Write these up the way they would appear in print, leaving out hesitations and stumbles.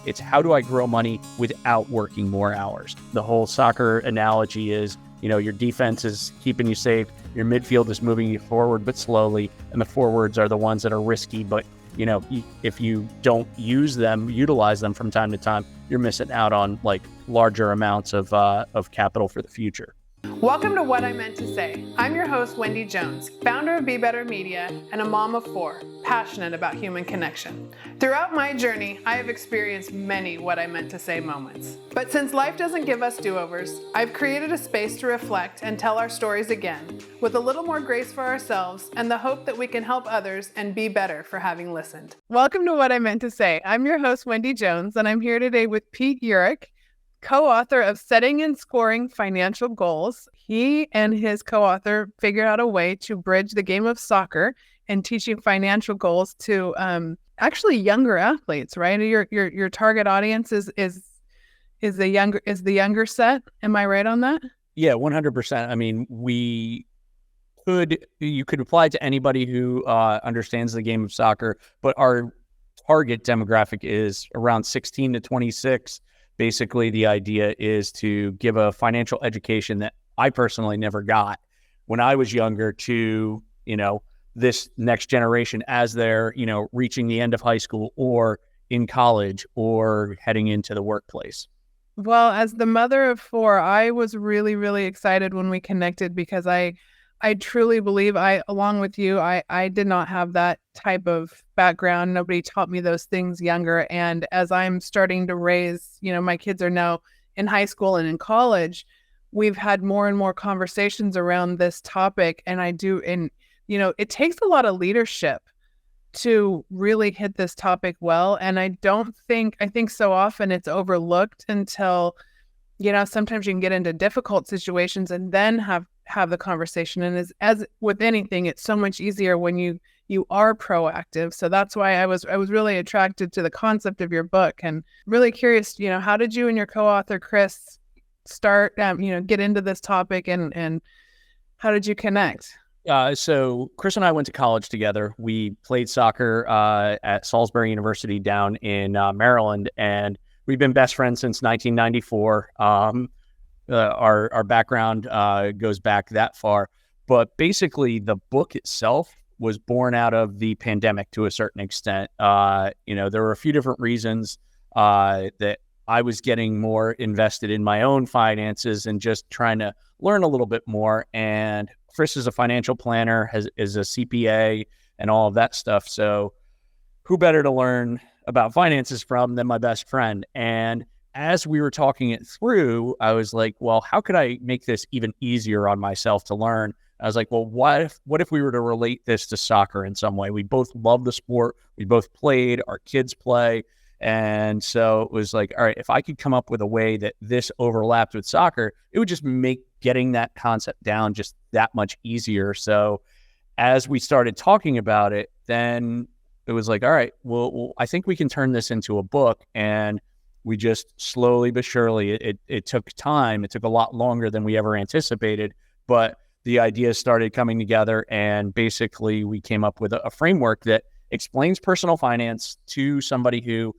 It's how do I grow money without working more hours? The whole soccer analogy is, your defense is keeping you safe. Your midfield is moving you forward, but slowly. And the forwards are the ones that are risky. But, if you don't utilize them from time to time, you're missing out on like larger amounts of capital for the future. Welcome to What I Meant to Say. I'm your host, Wendy Jones, founder of Be Better Media and a mom of 4, passionate about human connection. Throughout my journey, I have experienced many What I Meant to Say moments. But since life doesn't give us do-overs, I've created a space to reflect and tell our stories again, with a little more grace for ourselves and the hope that we can help others and be better for having listened. Welcome to What I Meant to Say. I'm your host, Wendy Jones, and I'm here today with Pete Urich, co-author of Setting and Scoring Financial Goals. He and his co-author figured out a way to bridge the game of soccer and teaching financial goals to actually younger athletes, right? Your target audience is the younger set. Am I right on that? Yeah, 100%. I mean, you could apply to anybody who understands the game of soccer, but our target demographic is around 16 to 26. Basically, the idea is to give a financial education that I personally never got when I was younger to, this next generation as they're, reaching the end of high school or in college or heading into the workplace. Well, as the mother of 4, I was really, really excited when we connected because I truly believe along with you, I did not have that type of background. Nobody taught me those things younger. And as I'm starting to raise, my kids are now in high school and in college, we've had more and more conversations around this topic. And it takes a lot of leadership to really hit this topic well. And I think so often it's overlooked until, sometimes you can get into difficult situations and then have the conversation. And as with anything, it's so much easier when you are proactive. So that's why I was really attracted to the concept of your book and really curious, how did you and your co-author Chris start, get into this topic and how did you connect? So Chris and I went to college together. We played soccer at Salisbury University down in Maryland, and we've been best friends since 1994. Our background goes back that far, but basically the book itself was born out of the pandemic to a certain extent. There were a few different reasons that I was getting more invested in my own finances and just trying to learn a little bit more. And Chris is a financial planner, is a CPA and all of that stuff. So who better to learn about finances from than my best friend? And as we were talking it through, I was like, well, how could I make this even easier on myself to learn? I was like, well, what if we were to relate this to soccer in some way? We both love the sport. We both played. Our kids play. And so it was like, all right, if I could come up with a way that this overlapped with soccer, it would just make getting that concept down just that much easier. So as we started talking about it, then it was like, all right, well, I think we can turn this into a book. And we just slowly but surely, it took time. It took a lot longer than we ever anticipated, but the ideas started coming together, and basically we came up with a framework that explains personal finance to somebody who,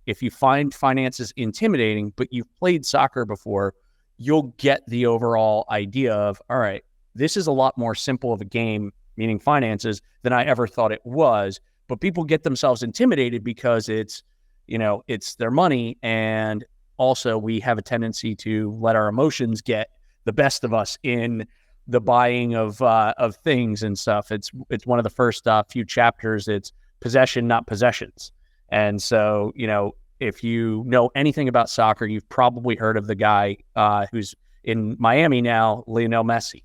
if you find finances intimidating, but you've played soccer before, you'll get the overall idea of, all right, this is a lot more simple of a game, meaning finances, than I ever thought it was. But people get themselves intimidated because it's their money. And also we have a tendency to let our emotions get the best of us in the buying of things and stuff. It's one of the first few chapters. It's possession, not possessions. And so, if you know anything about soccer, you've probably heard of the guy who's in Miami now, Lionel Messi.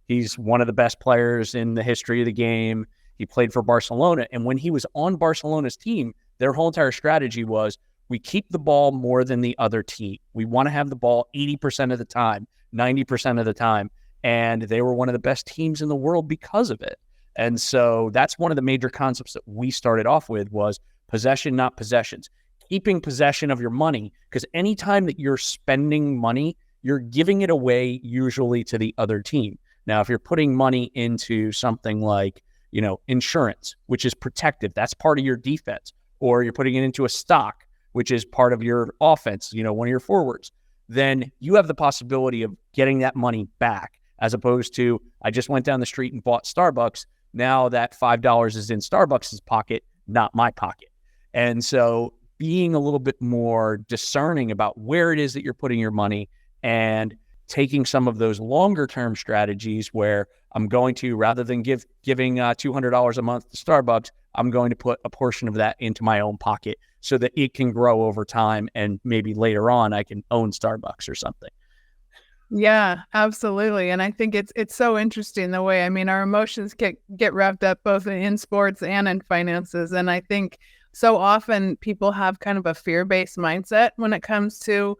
He's one of the best players in the history of the game. He played for Barcelona. And when he was on Barcelona's team, their whole entire strategy was, we keep the ball more than the other team. We want to have the ball 80% of the time, 90% of the time. And they were one of the best teams in the world because of it. And so that's one of the major concepts that we started off with was possession, not possessions. Keeping possession of your money, because anytime that you're spending money, you're giving it away usually to the other team. Now, if you're putting money into something like, insurance, which is protective, that's part of your defense, or you're putting it into a stock, which is part of your offense, one of your forwards, then you have the possibility of getting that money back, as opposed to, I just went down the street and bought Starbucks. Now that $5 is in Starbucks' pocket, not my pocket. And so being a little bit more discerning about where it is that you're putting your money, and taking some of those longer term strategies where I'm going to, rather than giving $200 a month to Starbucks, I'm going to put a portion of that into my own pocket so that it can grow over time, and maybe later on I can own Starbucks or something. Yeah, absolutely. And I think it's so interesting the way, I mean, our emotions get wrapped up both in sports and in finances. And I think so often people have kind of a fear-based mindset when it comes to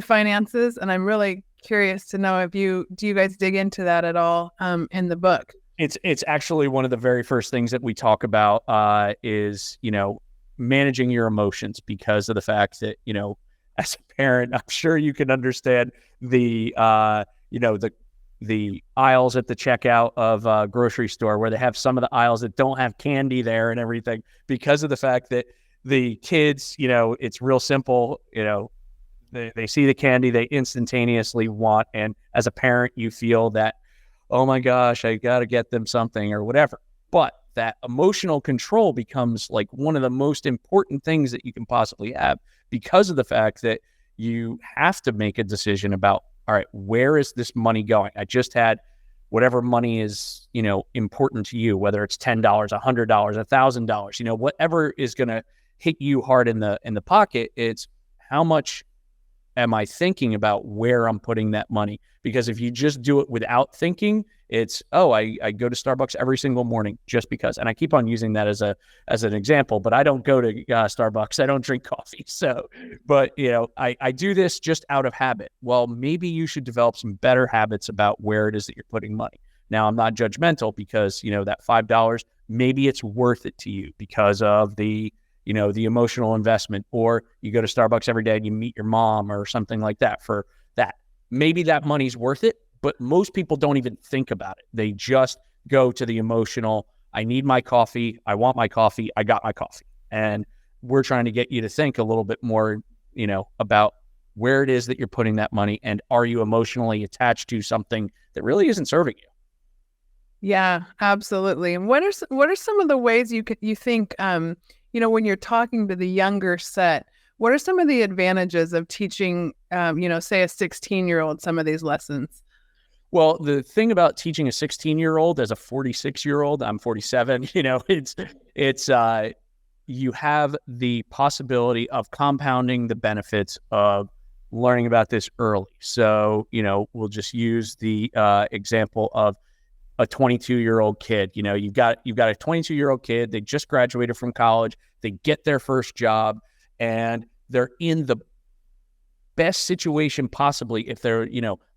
finances. And I'm really curious to know, do you guys dig into that at all in the book? It's actually one of the very first things that we talk about is, managing your emotions, because of the fact that, as a parent, I'm sure you can understand the aisles at the checkout of a grocery store, where they have some of the aisles that don't have candy there and everything, because of the fact that the kids, it's real simple, they see the candy, they instantaneously want, and as a parent, you feel that, oh my gosh, I got to get them something or whatever. But that emotional control becomes like one of the most important things that you can possibly have, because of the fact that you have to make a decision about, all right, where is this money going? I just had whatever money is, important to you, whether it's $10, $100, $1,000, whatever is going to hit you hard in the pocket. It's how much am I thinking about where I'm putting that money? Because if you just do it without thinking, it's, I go to Starbucks every single morning just because. And I keep on using that as an example, but I don't go to Starbucks. I don't drink coffee. So, but I do this just out of habit. Well, maybe you should develop some better habits about where it is that you're putting money. Now, I'm not judgmental, because, that $5, maybe it's worth it to you because of the emotional investment, or you go to Starbucks every day and you meet your mom or something like that. For that, maybe that money's worth it, but most people don't even think about it. They just go to the emotional, I need my coffee, I want my coffee, I got my coffee. And we're trying to get you to think a little bit more, about where it is that you're putting that money, and are you emotionally attached to something that really isn't serving you? Yeah, absolutely. And what are some of the ways you think when you're talking to the younger set, what are some of the advantages of teaching, say a 16-year-old some of these lessons? Well, the thing about teaching a 16-year-old as a 46-year-old, I'm 47, it's you have the possibility of compounding the benefits of learning about this early. So, we'll just use the example of a 22-year-old kid. You've got a 22-year-old kid. They just graduated from college. They get their first job, and they're in the best situation possibly if they're,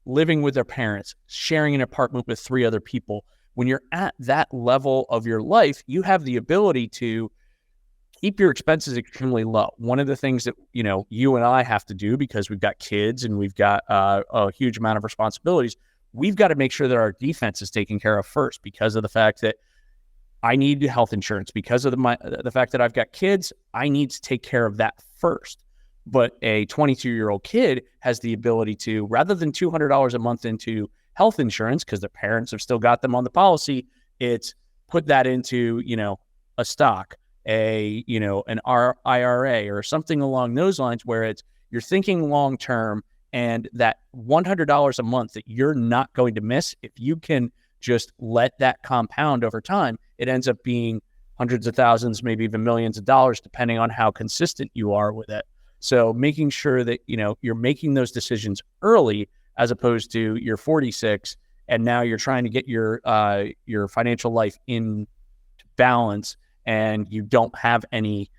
living with their parents, sharing an apartment with 3 other people. When you're at that level of your life, you have the ability to keep your expenses extremely low. One of the things that, you and I have to do, because we've got kids and we've got a huge amount of responsibilities, we've got to make sure that our defense is taken care of first, because of the fact that I need health insurance. Because of the fact that I've got kids, I need to take care of that first. But a 22-year-old kid has the ability to, rather than $200 a month into health insurance, because their parents have still got them on the policy, it's put that into, a stock, an IRA or something along those lines, where it's, you're thinking long-term, and that $100 a month that you're not going to miss, if you can just let that compound over time, it ends up being hundreds of thousands, maybe even millions of dollars, depending on how consistent you are with it. So making sure that, you're making those decisions early, as opposed to you're 46 and now you're trying to get your financial life in balance, and you don't have any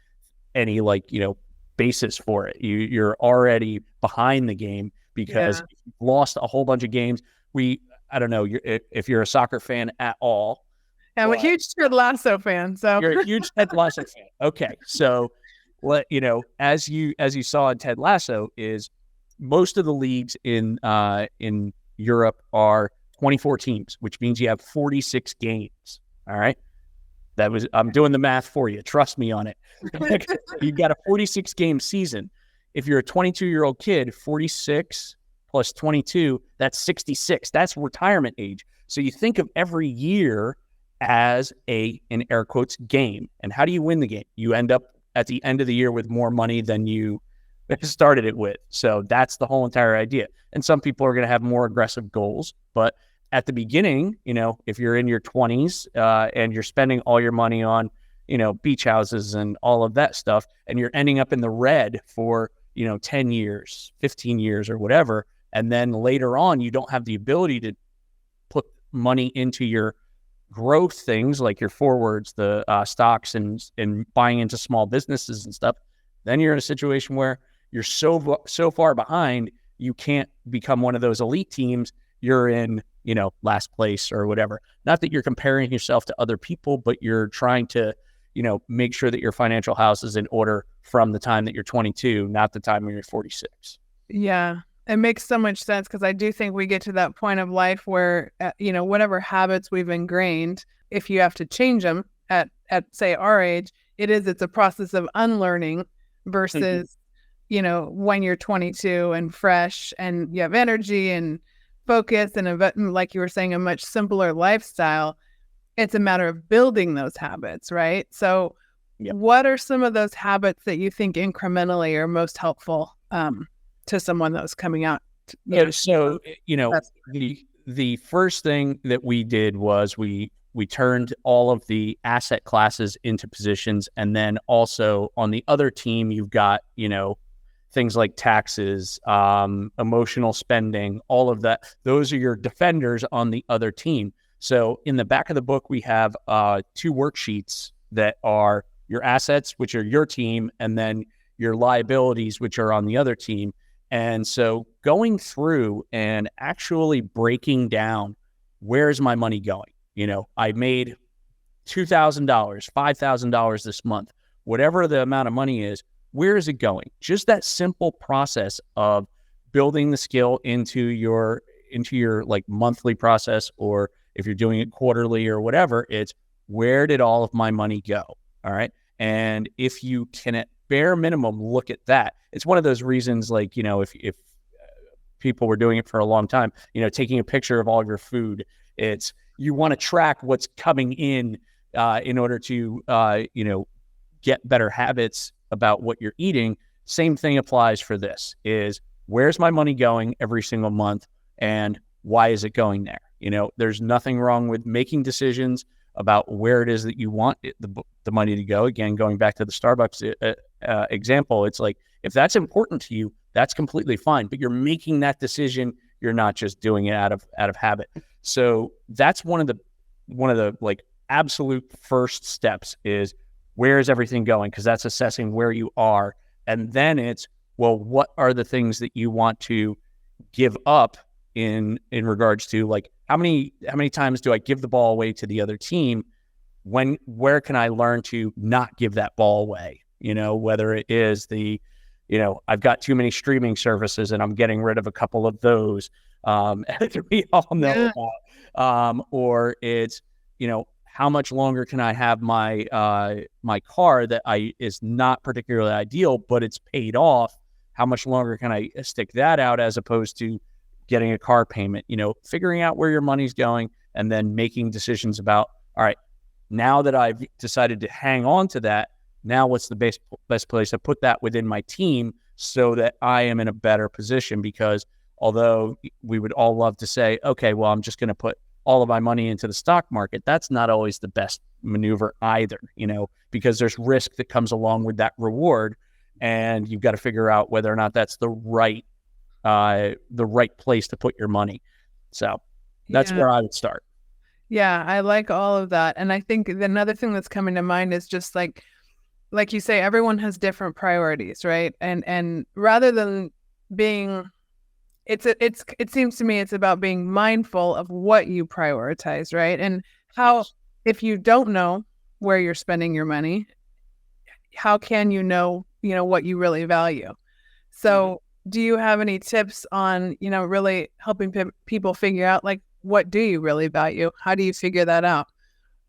basis for it. You're already behind the game, because you've lost a whole bunch of games. I don't know if you're a soccer fan at all. I'm a huge Ted Lasso fan. So you're a huge Ted Lasso fan. Okay. So as you saw in Ted Lasso, is most of the leagues in Europe are 24 teams, which means you have 46 games. All right. I'm doing the math for you. Trust me on it. You've got a 46 game season. If you're a 22-year-old kid, 46 plus 22, that's 66. That's retirement age. So you think of every year as in air quotes, game. And how do you win the game? You end up at the end of the year with more money than you started it with. So that's the whole entire idea. And some people are going to have more aggressive goals, but at the beginning, if you're in your 20s and you're spending all your money on, beach houses and all of that stuff, and you're ending up in the red for, 10 years, 15 years or whatever, and then later on, you don't have the ability to put money into your growth things like your forwards, the stocks and buying into small businesses and stuff, then you're in a situation where you're so far behind, you can't become one of those elite teams. You're in, last place or whatever. Not that you're comparing yourself to other people, but you're trying to, make sure that your financial house is in order from the time that you're 22, not the time when you're 46. Yeah, it makes so much sense, because I do think we get to that point of life where, whatever habits we've ingrained, if you have to change them at say our age, it's a process of unlearning versus, when you're 22 and fresh and you have energy and focus and like you were saying, a much simpler lifestyle. It's a matter of building those habits, right? So What are some of those habits that you think incrementally are most helpful to someone that's coming out? So, the first thing that we did was we turned all of the asset classes into positions. And then also on the other team, you've got, things like taxes, emotional spending, all of that. Those are your defenders on the other team. So in the back of the book, we have 2 worksheets that are your assets, which are your team, and then your liabilities, which are on the other team. And so going through and actually breaking down, where's my money going? I made $2,000, $5,000 this month, whatever the amount of money is, where is it going? Just that simple process of building the skill into your like monthly process, or if you're doing it quarterly or whatever, it's where did all of my money go? All right. And if you can at bare minimum look at that, it's one of those reasons, like, if people were doing it for a long time, taking a picture of all of your food, it's, you want to track what's coming in order to, get better habits about what you're eating. Same thing applies for this, is where's my money going every single month and why is it going there? There's nothing wrong with making decisions about where it is that you want the money to go. Again, going back to the Starbucks example, it's like, if that's important to you, that's completely fine, but you're making that decision. You're not just doing it out of habit. So that's one of the like absolute first steps, is where is everything going? Because that's assessing where you are. And then it's, well, what are the things that you want to give up in regards to, like, how many times do I give the ball away to the other team? Where can I learn to not give that ball away? Whether it is I've got too many streaming services and I'm getting rid of a couple of those, as we all know about, or it's, how much longer can I have my my car that is not particularly ideal, but it's paid off? How much longer can I stick that out, as opposed to getting a car payment? Figuring out where your money's going and then making decisions about, all right, now that I've decided to hang on to that, now what's the best place to put that within my team so that I am in a better position? Because although we would all love to say, okay, well, I'm just going to put all of my money into the stock market, that's not always the best maneuver either, because there's risk that comes along with that reward. And you've got to figure out whether or not that's the right place to put your money. So that's where I would start. Yeah, I like all of that. And I think another thing that's coming to mind is just like you say, everyone has different priorities, right? And rather than being, it seems to me it's about being mindful of what you prioritize, right? And how, if you don't know where you're spending your money, how can you know what you really value? So do you have any tips on, really helping people figure out, like, what do you really value? How do you figure that out?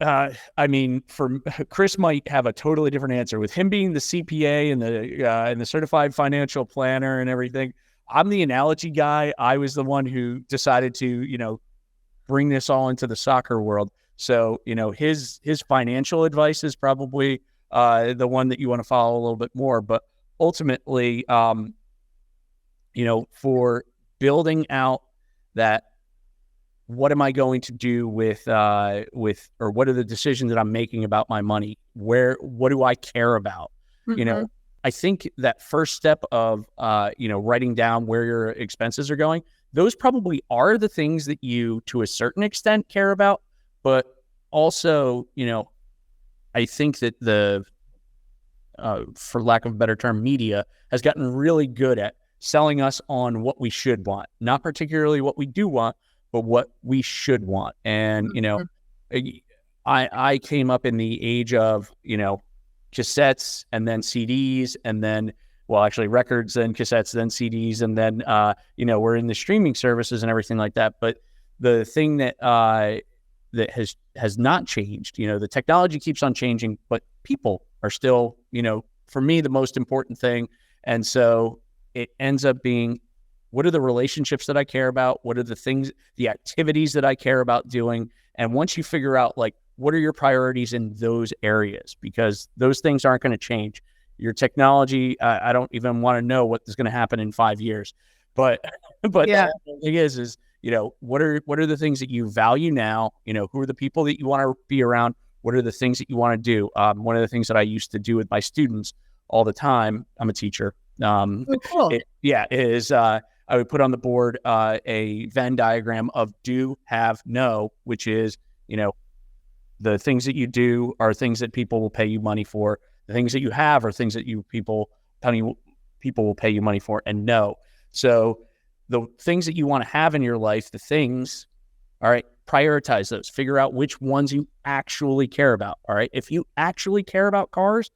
I mean, for Chris might have a totally different answer with him being the CPA and the certified financial planner and everything. I'm the analogy guy. I was the one who decided to, bring this all into the soccer world. So, his financial advice is probably the one that you want to follow a little bit more. But ultimately, for building out that, what am I going to do with, or what are the decisions that I'm making about my money? What do I care about? Mm-hmm. I think that first step of, writing down where your expenses are going, those probably are the things that you, to a certain extent, care about. But also, I think that for lack of a better term, media has gotten really good at selling us on what we should want, not particularly what we do want, but what we should want. And, I came up in the age of, cassettes and then CDs and then, well, actually records, then cassettes, then CDs. And then, we're in the streaming services and everything like that. But the thing that has not changed, the technology keeps on changing, but people are still, for me, the most important thing. And so it ends up being, what are the relationships that I care about? What are the activities that I care about doing? And once you figure out, like, what are your priorities in those areas? Because those things aren't going to change. Your technology, I don't even want to know what is going to happen in 5 years. But Yeah. the thing is, what are the things that you value now? Who are the people that you want to be around? What are the things that you want to do? One of the things that I used to do with my students all the time, I'm a teacher. Oh, cool. I would put on the board a Venn diagram of do, have, know, which is, the things that you do are things that people will pay you money for. The things that you have are things that people will pay you money for, and know. So the things that you want to have in your life, the things, all right, prioritize those. Figure out which ones you actually care about. All right. If you actually care about cars,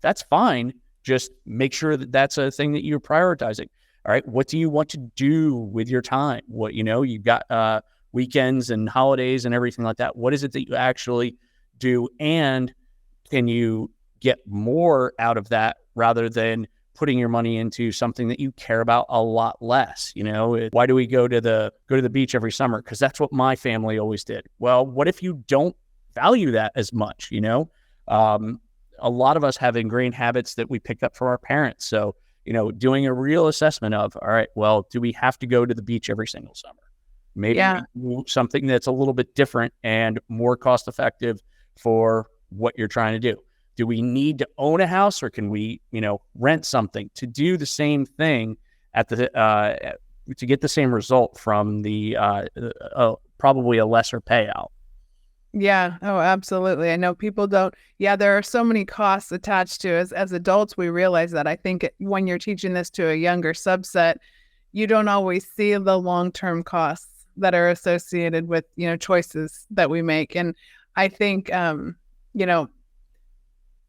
that's fine. Just make sure that that's a thing that you're prioritizing. All right. What do you want to do with your time? What, you've got weekends and holidays and everything like that. What is it that you actually do? And can you get more out of that rather than putting your money into something that you care about a lot less? Why do we go to the beach every summer? Because that's what my family always did. Well, what if you don't value that as much? A lot of us have ingrained habits that we picked up from our parents. So, doing a real assessment of, all right, well, do we have to go to the beach every single summer? Maybe do something that's a little bit different and more cost effective for what you're trying to do. Do we need to own a house, or can we, rent something to do the same thing to get the same result from the probably a lesser payout? Yeah. Oh, absolutely. I know people don't. Yeah, there are so many costs attached to it. As adults, we realize that. I think when you're teaching this to a younger subset, you don't always see the long-term costs that are associated with, choices that we make. And I think,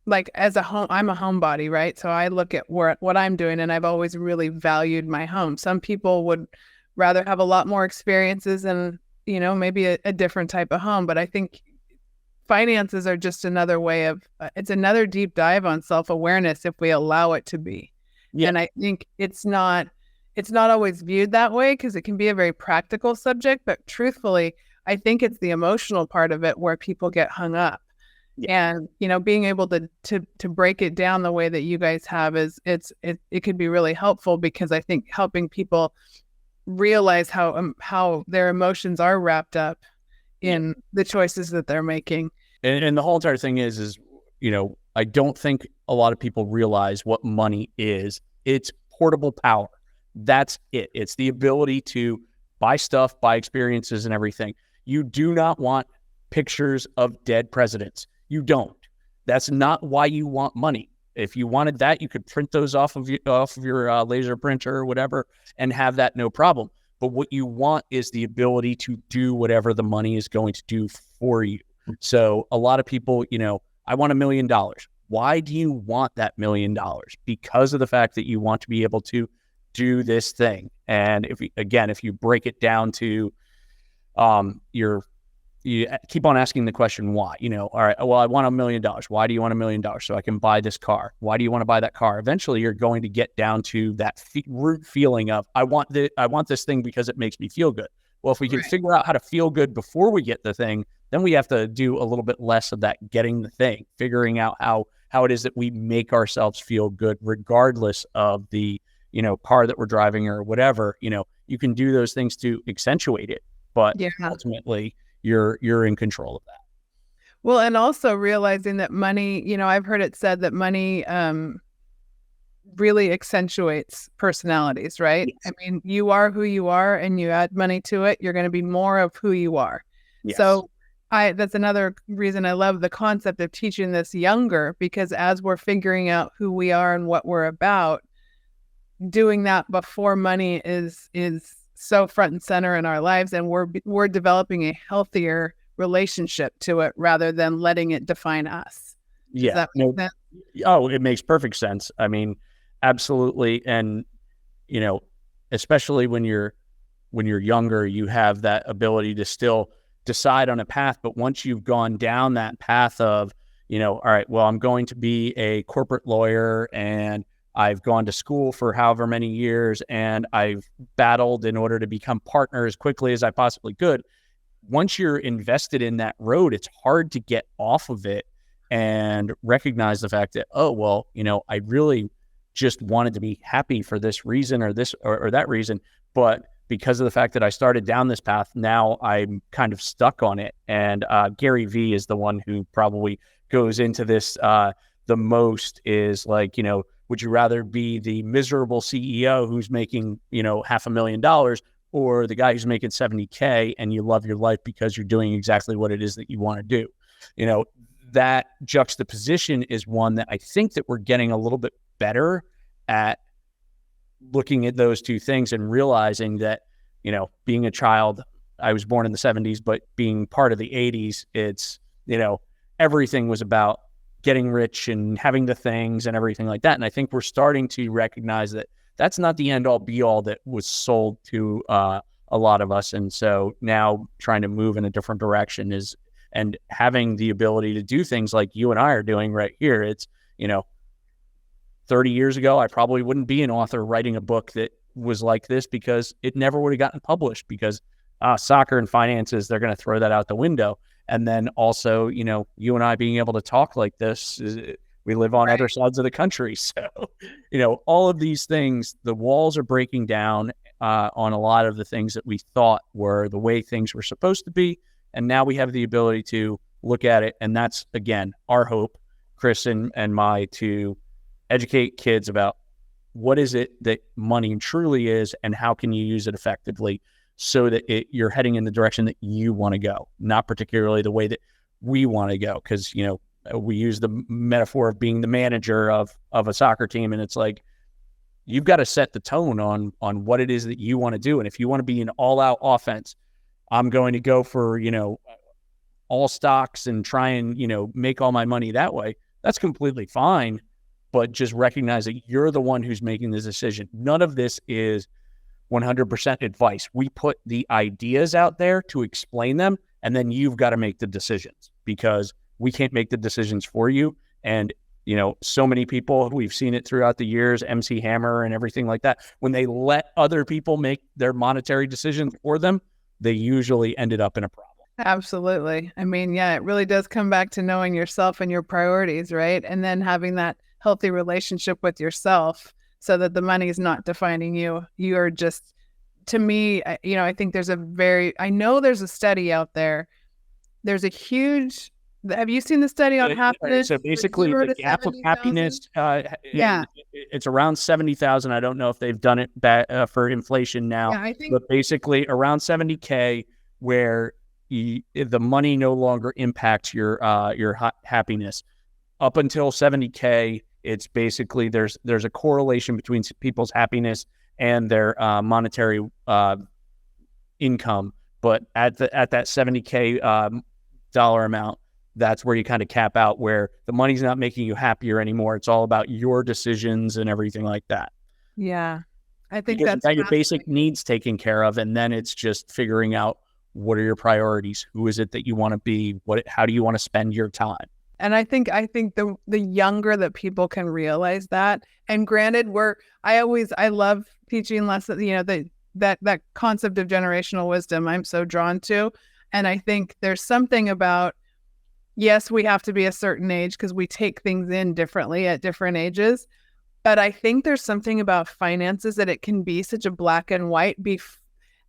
like as I'm a homebody, right? So I look at what I'm doing, and I've always really valued my home. Some people would rather have a lot more experiences and, maybe a different type of home. But I think finances are just another way of, it's another deep dive on self-awareness if we allow it to be. Yeah. And I think it's not always viewed that way because it can be a very practical subject, but truthfully, I think it's the emotional part of it where people get hung up. Yeah. And, being able to break it down the way that you guys have it could be really helpful, because I think helping people realize how their emotions are wrapped up in the choices that they're making. And the whole entire thing is, I don't think a lot of people realize what money is. It's portable power. That's it. It's the ability to buy stuff, buy experiences and everything. You do not want pictures of dead presidents. You don't. That's not why you want money. If you wanted that, you could print those off of your laser printer or whatever and have that, no problem. But what you want is the ability to do whatever the money is going to do for you. So a lot of people, I want $1 million. Why do you want that $1 million? Because of the fact that you want to be able to do this thing. And if you break it down to your you keep on asking the question, why? All right, well, I want $1 million. Why do you want $1 million? So I can buy this car. Why do you want to buy that car? Eventually, you're going to get down to that root feeling of, I want this thing because it makes me feel good. Well, if we can figure out how to feel good before we get the thing, then we have to do a little bit less of that getting the thing, figuring out how it is that we make ourselves feel good, regardless of the, car that we're driving or whatever. You can do those things to accentuate it, but ultimately you're in control of that. Well, and also realizing that money, I've heard it said that money really accentuates personalities, right? Yes. I mean, you are who you are, and you add money to it, you're going to be more of who you are. Yes. So that's another reason I love the concept of teaching this younger, because as we're figuring out who we are and what we're about, doing that before money is so front and center in our lives, and we're developing a healthier relationship to it rather than letting it define us. Yeah. Oh, it makes perfect sense. I mean, absolutely. And, especially when you're younger, you have that ability to still decide on a path. But once you've gone down that path of, all right, well, I'm going to be a corporate lawyer, and I've gone to school for however many years, and I've battled in order to become partner as quickly as I possibly could. Once you're invested in that road, it's hard to get off of it and recognize the fact that, oh, well, I really just wanted to be happy for this reason or this or that reason. But because of the fact that I started down this path, now I'm kind of stuck on it. And Gary Vee is the one who probably goes into this the most, is like, would you rather be the miserable CEO who's making, $500,000, or the guy who's making 70K and you love your life because you're doing exactly what it is that you want to do? That juxtaposition is one that I think that we're getting a little bit better at looking at those two things and realizing that, being a child, I was born in the 70s, but being part of the 80s, it's, everything was about getting rich and having the things and everything like that. And I think we're starting to recognize that that's not the end all be all that was sold to a lot of us. And so now trying to move in a different direction and having the ability to do things like you and I are doing right here. It's, 30 years ago, I probably wouldn't be an author writing a book that was like this, because it never would have gotten published, because soccer and finances, they're going to throw that out the window. And then also, you and I being able to talk like this, we live on other sides of the country. So, all of these things, the walls are breaking down on a lot of the things that we thought were the way things were supposed to be. And now we have the ability to look at it. And that's, again, our hope, Chris and my, to educate kids about what is it that money truly is and how can you use it effectively so that you're heading in the direction that you want to go, not particularly the way that we want to go. Because, we use the metaphor of being the manager of a soccer team. And it's like, you've got to set the tone on what it is that you want to do. And if you want to be an all-out offense, I'm going to go for, all stocks and try and, make all my money that way. That's completely fine. But just recognize that you're the one who's making the decision. None of this is 100% advice. We put the ideas out there to explain them, and then you've got to make the decisions, because we can't make the decisions for you. And, so many people, we've seen it throughout the years, MC Hammer and everything like that, when they let other people make their monetary decisions for them, they usually ended up in a problem. Absolutely. I mean, yeah, it really does come back to knowing yourself and your priorities, right? And then having that healthy relationship with yourself so that the money is not defining you. You are just, to me, I think I know there's a study out there. There's a huge, have you seen the study on happiness? So basically the gap of happiness, it's around 70,000. I don't know if they've done it for inflation now, but basically around 70K, where the money no longer impacts your happiness. Up until 70K, it's basically there's a correlation between people's happiness and their monetary income. But at that 70K dollar amount, that's where you kind of cap out, where the money's not making you happier anymore. It's all about your decisions and everything like that. Yeah, I think that's your basic needs taken care of, and then it's just figuring out what are your priorities? Who is it that you want to be? How do you want to spend your time? And I think the younger that people can realize that, and granted, I love teaching lessons, that concept of generational wisdom I'm so drawn to. And I think there's something about, yes, we have to be a certain age because we take things in differently at different ages. But I think there's something about finances that it can be such a black and white.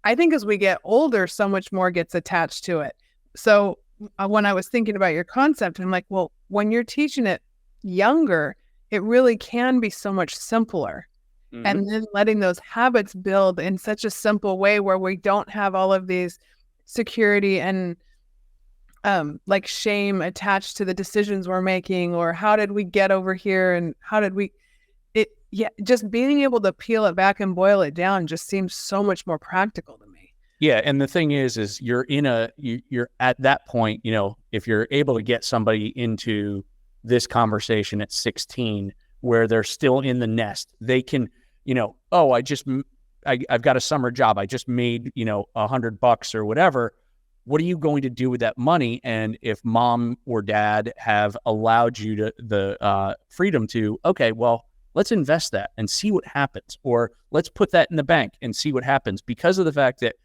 I think as we get older, so much more gets attached to it. So when I was thinking about your concept, I'm like, well, when you're teaching it younger, it really can be so much simpler. Mm-hmm. And then letting those habits build in such a simple way where we don't have all of these security and like shame attached to the decisions we're making, or how did we get over here and how did we just being able to peel it back and boil it down just seems so much more practical to me. Yeah. And the thing is you're at that point, if you're able to get somebody into this conversation at 16 where they're still in the nest, they can, oh, I've got a summer job. I just made, $100 or whatever. What are you going to do with that money? And if mom or dad have allowed you the freedom to, okay, well, let's invest that and see what happens, or let's put that in the bank and see what happens, because of the fact that,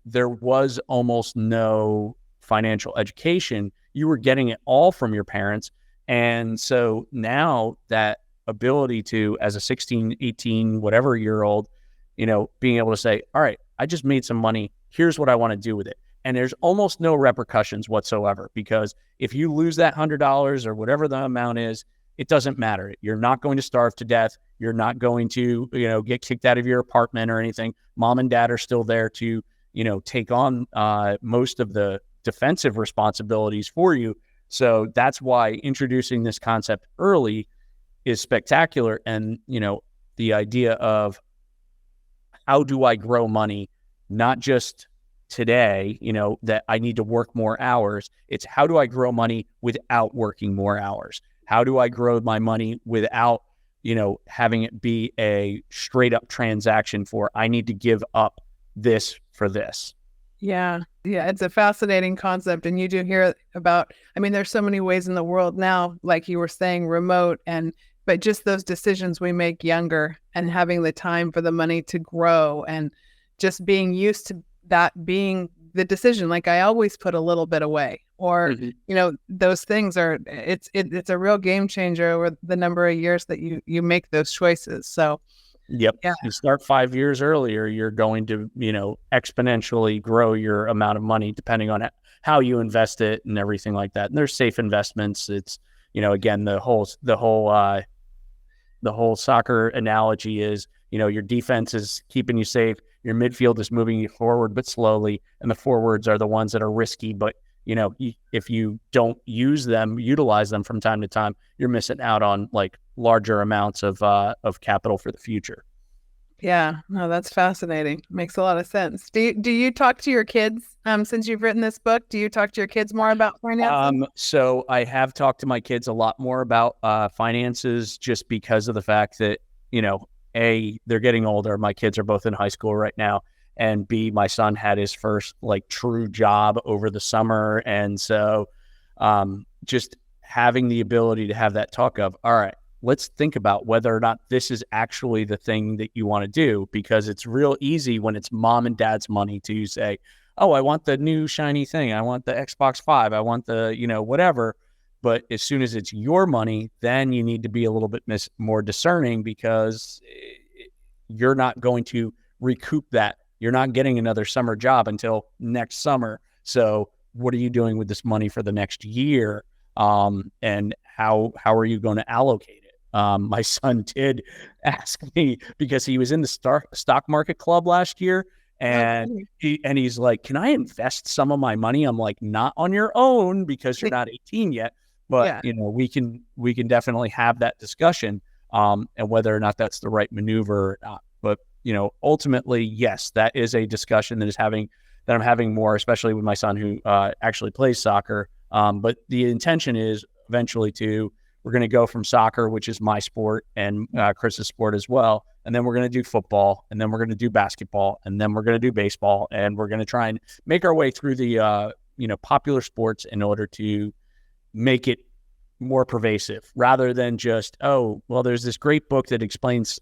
there was almost no financial education. You were getting it all from your parents. And so now that ability to, as a 16, 18, whatever year old, being able to say, all right, I just made some money. Here's what I want to do with it. And there's almost no repercussions whatsoever, because if you lose that $100 or whatever the amount is, it doesn't matter. You're not going to starve to death. You're not going to, get kicked out of your apartment or anything. Mom and dad are still there to, take on most of the defensive responsibilities for you. So that's why introducing this concept early is spectacular. And, the idea of how do I grow money, not just today, that I need to work more hours. It's how do I grow money without working more hours? How do I grow my money without, having it be a straight up transaction for I need to give up this for this? Yeah. Yeah. It's a fascinating concept. And you do hear about, there's so many ways in the world now, like you were saying, remote, but just those decisions we make younger and having the time for the money to grow and just being used to that being the decision. Like I always put a little bit away, or, mm-hmm. Those things it's a real game changer over the number of years that you make those choices. So, yep. Yeah. You start 5 years earlier, you're going to, exponentially grow your amount of money depending on how you invest it and everything like that. And there's safe investments. It's, again, the whole soccer analogy is, your defense is keeping you safe. Your midfield is moving you forward, but slowly. And the forwards are the ones that are risky. But, if you don't utilize them from time to time, you're missing out on like larger amounts of capital for the future. Yeah, no, that's fascinating. Makes a lot of sense. Do you talk to your kids since you've written this book? Do you talk to your kids more about finances? So I have talked to my kids a lot more about finances, just because of the fact that, A, they're getting older. My kids are both in high school right now. And B, my son had his first like true job over the summer. And so just having the ability to have that talk of, all right, let's think about whether or not this is actually the thing that you want to do, because it's real easy when it's mom and dad's money to say, oh, I want the new shiny thing. I want the Xbox 5. I want the, whatever. But as soon as it's your money, then you need to be a little bit more discerning, because you're not going to recoup that. You're not getting another summer job until next summer. So what are you doing with this money for the next year? And how are you going to allocate it? My son did ask me, because he was in the stock market club last year, and he's like, can I invest some of my money? I'm like, not on your own, because you're not 18 yet, but we can definitely have that discussion, and whether or not that's the right maneuver or not. But, ultimately, yes, that is a discussion that I'm having more, especially with my son who actually plays soccer. But the intention is eventually to we're going to go from soccer, which is my sport and Chris's sport as well. And then we're going to do football, and then we're going to do basketball, and then we're going to do baseball. And we're going to try and make our way through the, popular sports in order to make it more pervasive rather than just, oh, well, there's this great book that explains,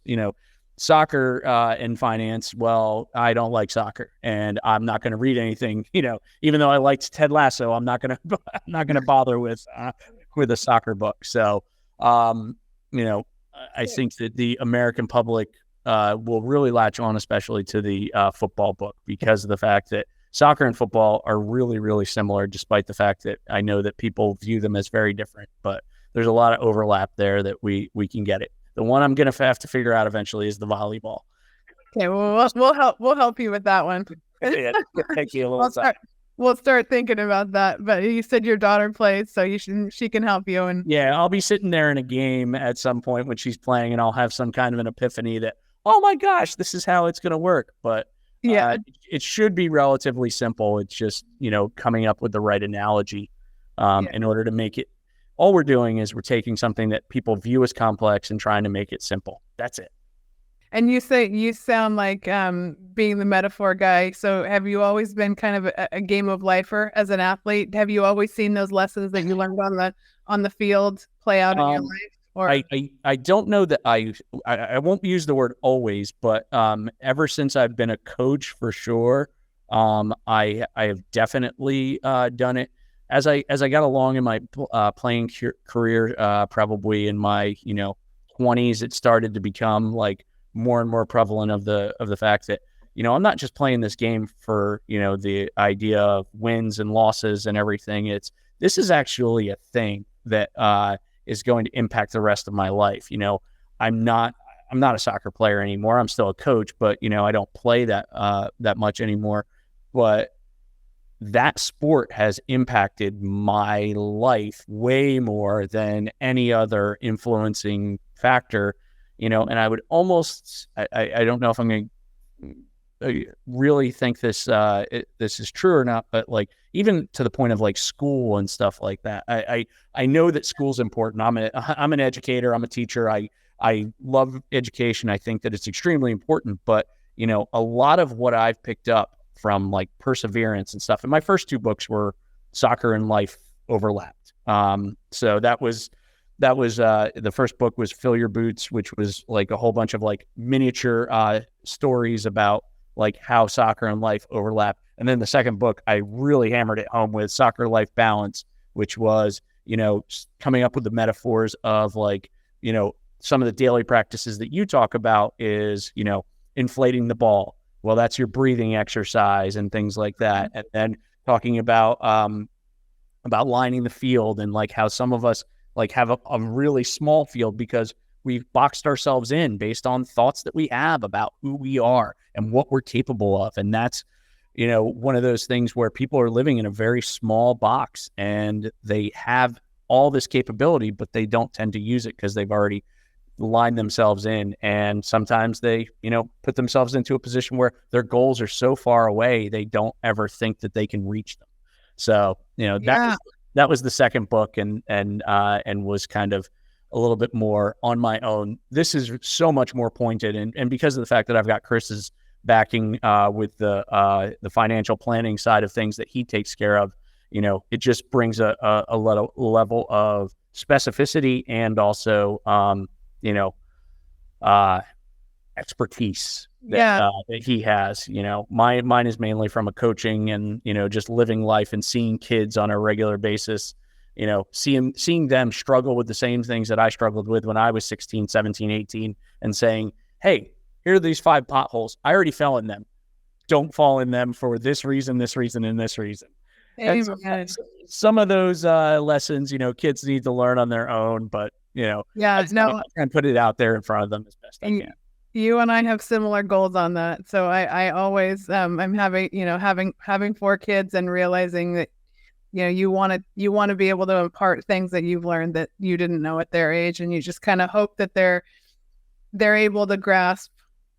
soccer and finance. Well, I don't like soccer and I'm not going to read anything, even though I liked Ted Lasso, I'm not going to bother with a soccer book. So, I think that the American public will really latch on, especially to the football book, because of the fact that soccer and football are really, really similar, despite the fact that I know that people view them as very different. But there's a lot of overlap there that we can get it. The one I'm going to have to figure out eventually is the volleyball. Okay, well, we'll help you with that one. Yeah, thank you a little time. We'll start thinking about that. But you said your daughter plays, so she can help you. And yeah, I'll be sitting there in a game at some point when she's playing, and I'll have some kind of an epiphany that, oh my gosh, this is how it's going to work. But yeah, it should be relatively simple. It's just, coming up with the right analogy in order to make it. All we're doing is we're taking something that people view as complex and trying to make it simple. That's it. And you sound like being the metaphor guy. So have you always been kind of a game of lifer as an athlete? Have you always seen those lessons that you learned on the field play out in your life? Or I don't know that I won't use the word always, but ever since I've been a coach, for sure, I have definitely done it. As I got along in my playing career, probably in my 20s, it started to become like more and more prevalent of the fact that I'm not just playing this game for the idea of wins and losses and everything. This is actually a thing that is going to impact the rest of my life. I'm not a soccer player anymore. I'm still a coach, but I don't play that much anymore. But that sport has impacted my life way more than any other influencing factor, and I would almost, I don't know if I'm going to really think this is true or not, but like even to the point of like school and stuff like that. I know that school's important. I'm an educator. I'm a teacher. I love education. I think that it's extremely important, but a lot of what I've picked up from like perseverance and stuff. And my first two books were soccer and life overlapped. So that was the first book was Fill Your Boots, which was like a whole bunch of like miniature stories about like how soccer and life overlap. And then the second book, I really hammered it home with Soccer Life Balance, which was, coming up with the metaphors of like, some of the daily practices that you talk about is, inflating the ball. Well, that's your breathing exercise and things like that. And then talking about lining the field and like how some of us like have a really small field because we've boxed ourselves in based on thoughts that we have about who we are and what we're capable of. And that's, one of those things where people are living in a very small box and they have all this capability, but they don't tend to use it because they've already line themselves in, and sometimes they put themselves into a position where their goals are so far away they don't ever think that they can reach them. So that was the second book, and was kind of a little bit more on my own. This is so much more pointed, and because of the fact that I've got Chris's backing with the financial planning side of things that he takes care of, it just brings a level of specificity and also expertise that he has. Mine is mainly from a coaching and, just living life and seeing kids on a regular basis, seeing them struggle with the same things that I struggled with when I was 16, 17, 18, and saying, hey, here are these 5 potholes. I already fell in them. Don't fall in them for this reason, and this reason. And some of those lessons, kids need to learn on their own, but and put it out there in front of them as best I can. You and I have similar goals on that. So I always I'm having 4 kids and realizing that you want to be able to impart things that you've learned that you didn't know at their age, and you just kind of hope that they're able to grasp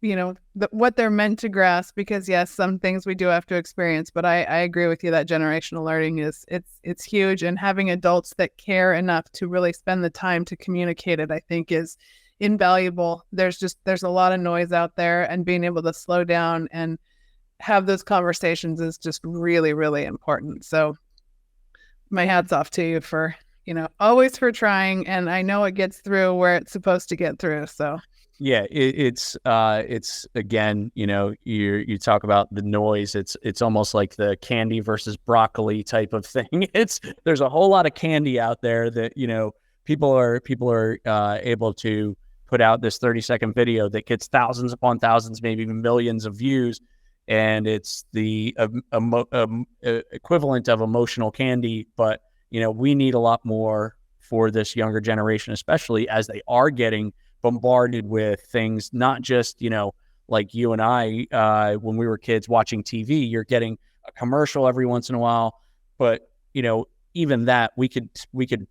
what they're meant to grasp, because yes, some things we do have to experience, but I agree with you that generational learning it's huge, and having adults that care enough to really spend the time to communicate it, I think, is invaluable. There's a lot of noise out there, and being able to slow down and have those conversations is just really, really important. So my hat's off to you for, always for trying. And I know it gets through where it's supposed to get through. So yeah, it's again, you talk about the noise. It's almost like the candy versus broccoli type of thing. There's a whole lot of candy out there that, people are able to put out this 30-second video that gets thousands upon thousands, maybe even millions of views. And it's the equivalent of emotional candy. But, we need a lot more for this younger generation, especially as they are getting bombarded with things, not just, like you and I, when we were kids watching TV, you're getting a commercial every once in a while. But, even that, we could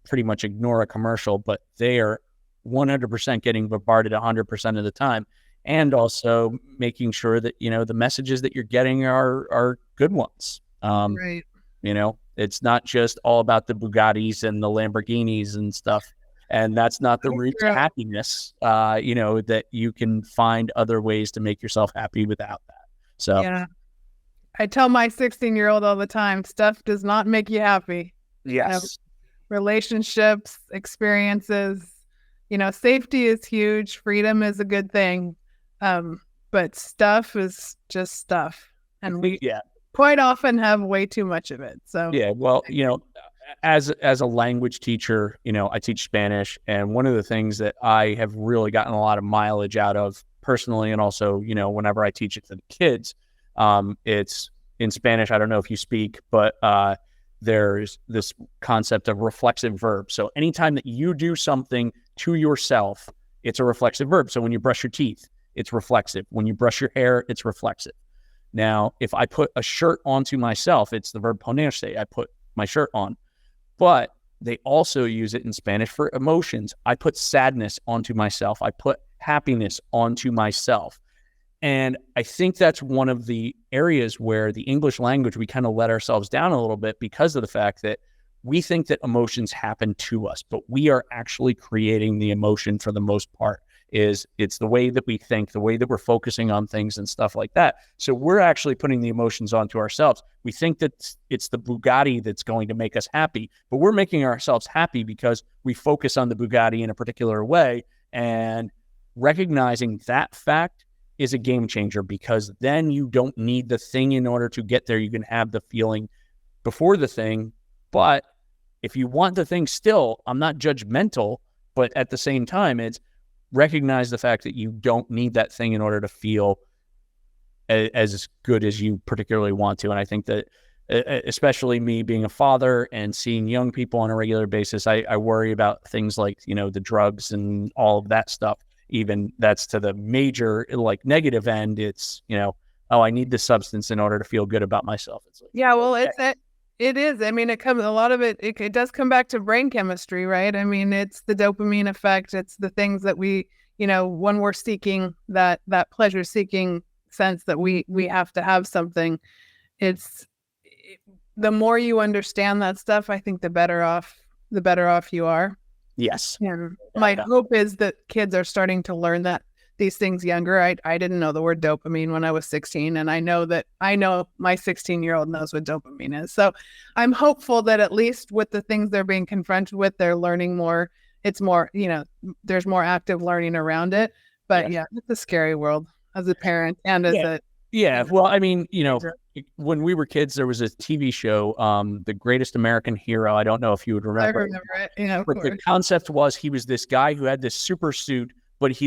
pretty much ignore a commercial, but they are 100% getting bombarded 100% of the time. And also making sure that, the messages that you're getting are good ones. right. It's not just all about the Bugattis and the Lamborghinis and stuff. And that's not the root to happiness, that you can find other ways to make yourself happy without that. So, yeah, I tell my 16-year-old all the time, stuff does not make you happy. yes. Relationships, experiences, safety is huge. Freedom is a good thing. But stuff is just stuff. And we quite often have way too much of it. So, yeah, well, as a language teacher, I teach Spanish, and one of the things that I have really gotten a lot of mileage out of personally, and also, whenever I teach it to the kids, it's in Spanish. I don't know if you speak, but there's this concept of reflexive verbs. So anytime that you do something to yourself, it's a reflexive verb. So when you brush your teeth, it's reflexive. When you brush your hair, it's reflexive. Now, if I put a shirt onto myself, it's the verb ponerse. I put my shirt on. But they also use it in Spanish for emotions. I put sadness onto myself. I put happiness onto myself. And I think that's one of the areas where the English language, we kind of let ourselves down a little bit because of the fact that we think that emotions happen to us, but we are actually creating the emotion for the most part. It's the way that we think, the way that we're focusing on things and stuff like that. So we're actually putting the emotions onto ourselves. We think that it's the Bugatti that's going to make us happy, but we're making ourselves happy because we focus on the Bugatti in a particular way. And recognizing that fact is a game changer, because then you don't need the thing in order to get there. You can have the feeling before the thing. But if you want the thing still, I'm not judgmental, but at the same time, it's recognize the fact that you don't need that thing in order to feel as good as you particularly want to. And I think that, especially me being a father and seeing young people on a regular basis, I worry about things like, the drugs and all of that stuff. Even that's to the major, like, negative end. It's, I need this substance in order to feel good about myself. It's like, yeah, well, it is. I mean, a lot of it does come back to brain chemistry, right? I mean, it's the dopamine effect. It's the things that we, when we're seeking that pleasure seeking sense that we have to have something. The more you understand that stuff, I think the better off you are. yes. And my hope is that kids are starting to learn these things younger. I didn't know the word dopamine when I was 16, and I know my 16-year-old knows what dopamine is. So I'm hopeful that at least with the things they're being confronted with, they're learning more. It's more, there's more active learning around it. But yeah, it's a scary world as a parent and as a... Yeah, well, I mean, when we were kids, there was a TV show, The Greatest American Hero. I don't know if you would remember. I remember it. Yeah, but the concept was he was this guy who had this super suit, but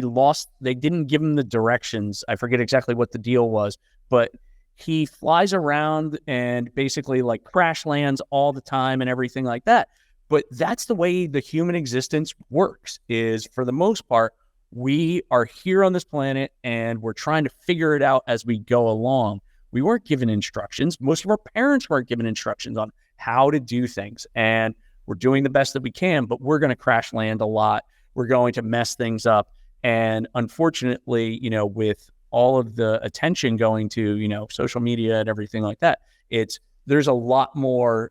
they didn't give him the directions. I forget exactly what the deal was, but he flies around and basically like crash lands all the time and everything like that. But that's the way the human existence works, is for the most part, we are here on this planet and we're trying to figure it out as we go along. We weren't given instructions. Most of our parents weren't given instructions on how to do things. And we're doing the best that we can, but we're going to crash land a lot. We're going to mess things up. And unfortunately, with all of the attention going to, social media and everything like that, there's a lot more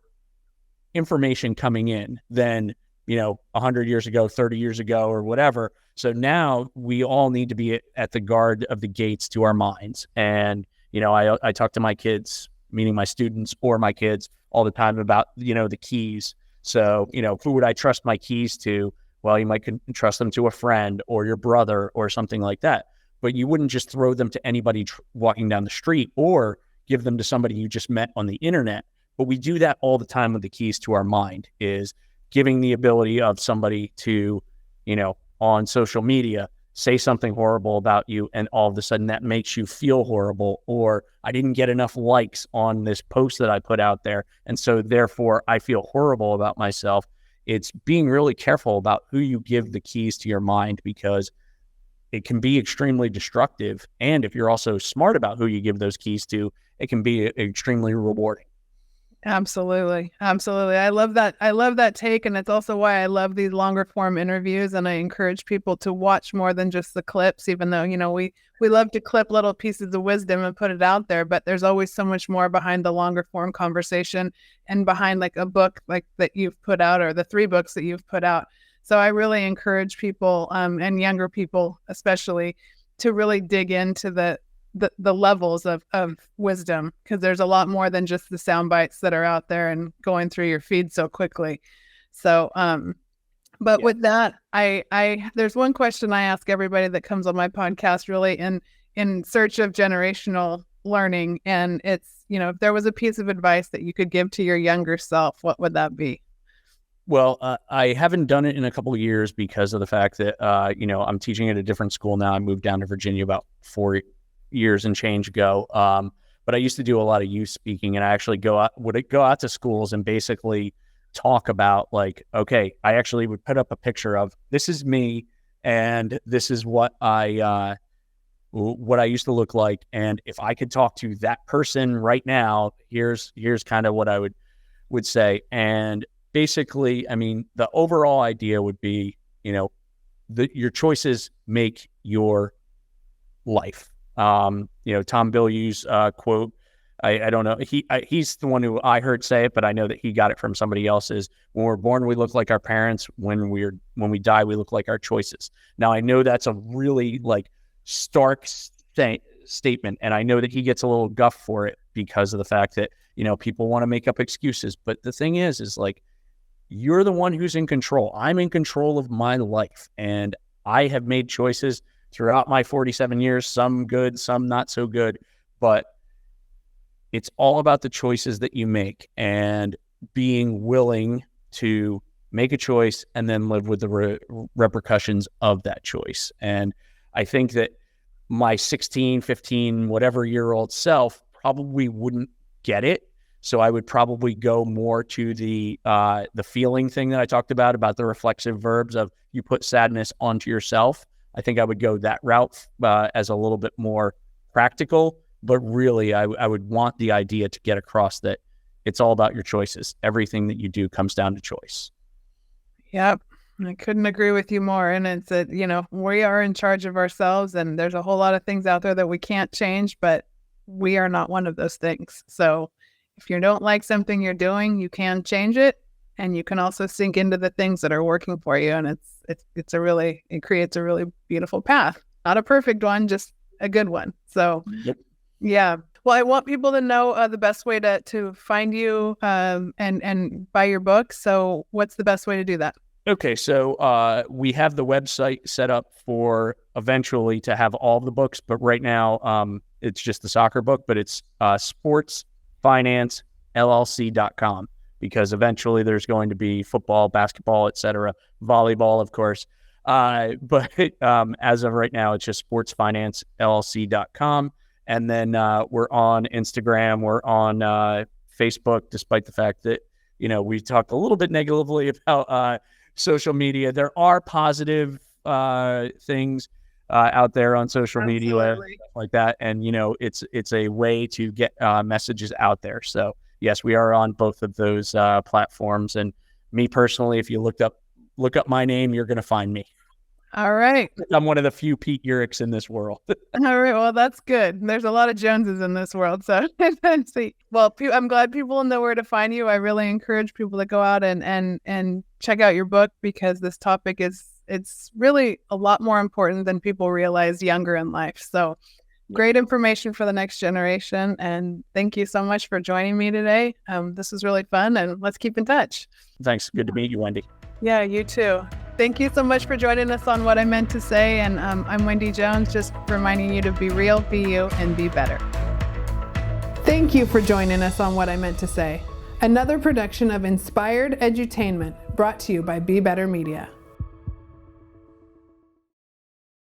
information coming in than, 100 years ago, 30 years ago, or whatever. So now we all need to be at the guard of the gates to our minds. And, I talk to my kids, meaning my students or my kids, all the time about, the keys. So, who would I trust my keys to? Well, you might trust them to a friend or your brother or something like that. But you wouldn't just throw them to anybody walking down the street or give them to somebody you just met on the internet. But we do that all the time with the keys to our mind, is giving the ability of somebody to, on social media, say something horrible about you, and all of a sudden that makes you feel horrible, or I didn't get enough likes on this post that I put out there, and so therefore I feel horrible about myself. It's being really careful about who you give the keys to your mind, because it can be extremely destructive. And if you're also smart about who you give those keys to, it can be extremely rewarding. Absolutely. Absolutely. I love that. I love that take. And it's also why I love these longer form interviews. And I encourage people to watch more than just the clips, even though, we love to clip little pieces of wisdom and put it out there, but there's always so much more behind the longer form conversation and behind like a book like that you've put out, or the 3 books that you've put out. So I really encourage people, and younger people especially, to really dig into the levels of wisdom, because there's a lot more than just the sound bites that are out there and going through your feed so quickly. So, but yeah. With that, I there's one question I ask everybody that comes on my podcast, really in search of generational learning. And it's, if there was a piece of advice that you could give to your younger self, what would that be? Well, I haven't done it in a couple of years because of the fact that, I'm teaching at a different school now. I moved down to Virginia about 4 years and change ago. But I used to do a lot of youth speaking, and I actually would go out to schools and basically talk about, like, okay, I actually would put up a picture of, this is me, and this is what I used to look like. And if I could talk to that person right now, here's kind of what I would say. And basically, I mean, the overall idea would be, your choices make your life. Tom Bilyeu's quote, I don't know. He's the one who I heard say it, but I know that he got it from somebody else. Is, when we're born, we look like our parents. When we die, we look like our choices. Now, I know that's a really stark statement, and I know that he gets a little guff for it because of the fact that, people want to make up excuses. But the thing is you're the one who's in control. I'm in control of my life, and I have made choices throughout my 47 years, some good, some not so good, but it's all about the choices that you make and being willing to make a choice and then live with the repercussions of that choice. And I think that my 16, 15, whatever year old self probably wouldn't get it. So I would probably go more to the feeling thing that I talked about the reflexive verbs of, you put sadness onto yourself. I think I would go that route as a little bit more practical, but really I would want the idea to get across that it's all about your choices. Everything that you do comes down to choice. Yep. I couldn't agree with you more. And it's that, we are in charge of ourselves, and there's a whole lot of things out there that we can't change, but we are not one of those things. So if you don't like something you're doing, you can change it, and you can also sink into the things that are working for you. And it creates a really beautiful path. Not a perfect one, just a good one. So, yep. Yeah. Well, I want people to know the best way to find you and buy your book. So what's the best way to do that? Okay. So we have the website set up for eventually to have all the books, but right now it's just the soccer book, but it's sportsfinancellc.com, because eventually there's going to be football, basketball, etc., volleyball, of course. But as of right now, it's just sportsfinancellc.com. And then we're on Instagram, we're on Facebook, despite the fact that, we talked a little bit negatively about social media. There are positive things out there on social media like that. And, it's a way to get messages out there. So yes, we are on both of those platforms. And me personally, if you look up my name, you're going to find me. All right. I'm one of the few Pete Urichs in this world. All right. Well, that's good. There's a lot of Joneses in this world. So let's see. Well, I'm glad people know where to find you. I really encourage people to go out and check out your book, because this topic it's really a lot more important than people realize younger in life. So great information for the next generation. And thank you so much for joining me today. This was really fun, and let's keep in touch. Thanks. Good to meet you, Wendy. Yeah, you too. Thank you so much for joining us on What I Meant to Say. And I'm Wendy Jones, just reminding you to be real, be you, and be better. Thank you for joining us on What I Meant to Say, another production of Inspired Edutainment, brought to you by Be Better Media.